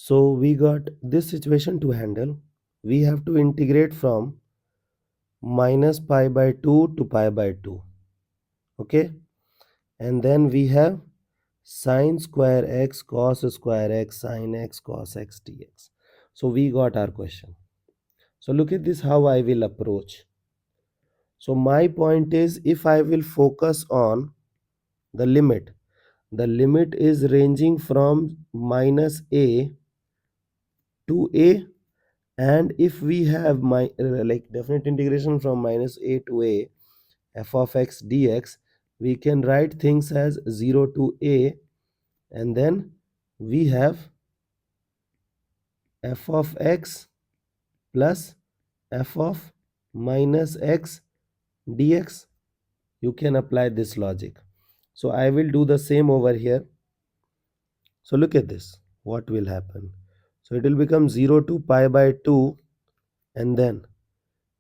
So we got this situation to handle. We have to integrate from minus pi by 2 to pi by 2. Okay, and then we have sine square x cos square x sine x cos x dx. So we got our question. So look at this, how I will approach. So my point is, if I will focus on the limit is ranging from minus a to a, and if we have my like definite integration from minus a to a f of x dx, we can write things as 0 to a, and then we have f of x plus f of minus x dx. You can apply this logic. So I will do the same over here. So look at this, what will happen. So it will become 0 to pi by 2, and then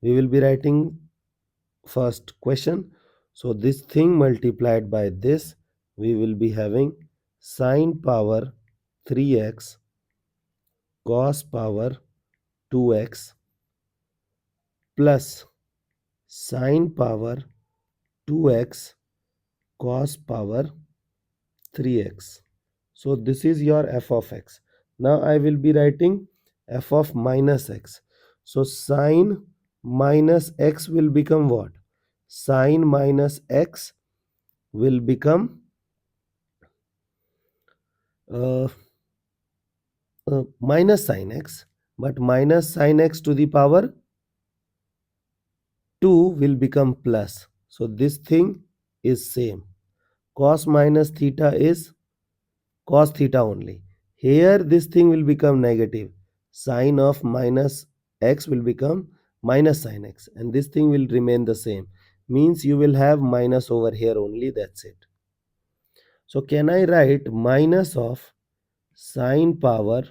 we will be writing first question. So this thing multiplied by this, we will be having sine power 3x cos power 2x plus sine power 2x cos power 3x. So this is your f of x. Now I will be writing f of minus x. So sine minus x will become what? Sine minus x will become uh, minus sine x, but minus sine x to the power 2 will become plus. So this thing is same. Cos minus theta is cos theta only. Here this thing will become negative. Sine of minus x will become minus sine x, and this thing will remain the same. Means you will have minus over here only, that's it. So can I write minus of sine power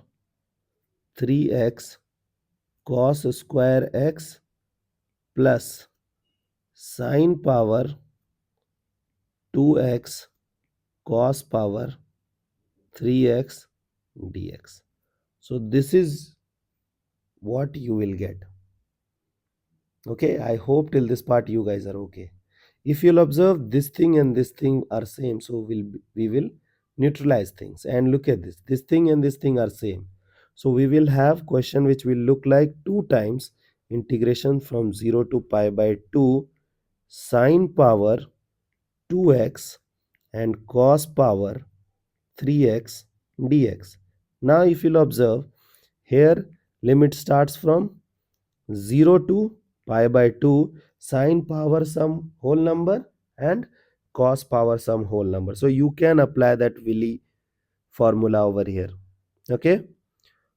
3x cos square x plus sine power 2x cos power 3x dx. So this is what you will get. Okay, I hope till this part you guys are okay. If you'll observe, this thing and this thing are same, so we will neutralize things. And look at this thing and this thing are same, so we will have question which will look like 2 times integration from 0 to pi by 2 sine power 2x and cos power 3x dx. Now if you'll observe, here limit starts from 0 to pi by 2 sine power some whole number and cos power some whole number. So you can apply that Willy formula over here. Okay,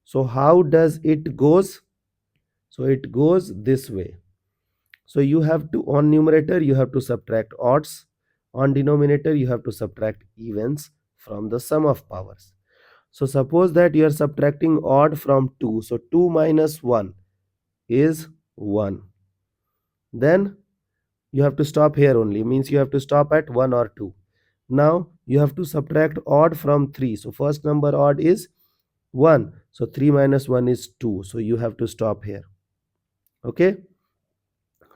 so how does it goes? So it goes this way. So you have to, on numerator you have to subtract odds, on denominator you have to subtract evens from the sum of powers. So suppose that you are subtracting odd from 2, so 2 minus 1 is 1. Then you have to stop here only, means you have to stop at 1 or 2. Now you have to subtract odd from 3. So first number odd is 1. So 3 minus 1 is 2. So you have to stop here. Okay.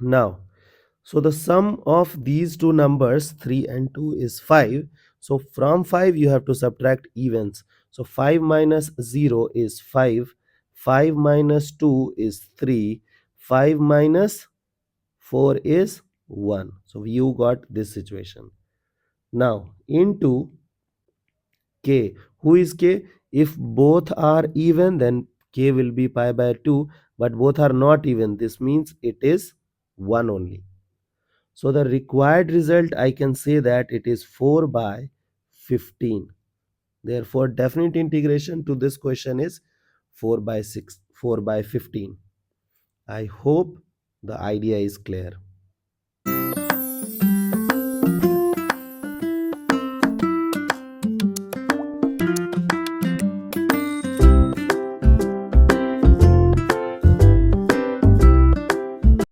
Now, so the sum of these two numbers 3 and 2 is 5. So from 5 you have to subtract evens. So 5 minus 0 is 5. 5 minus 2 is 3. 5 minus 4 is 1. So you got this situation. Now into k. Who is k? If both are even, then k will be pi by 2, but both are not even. This means it is 1 only. So the required result, I can say that it is 4 by 15. Therefore, definite integration to this question is 4 by 15. I hope the idea is clear.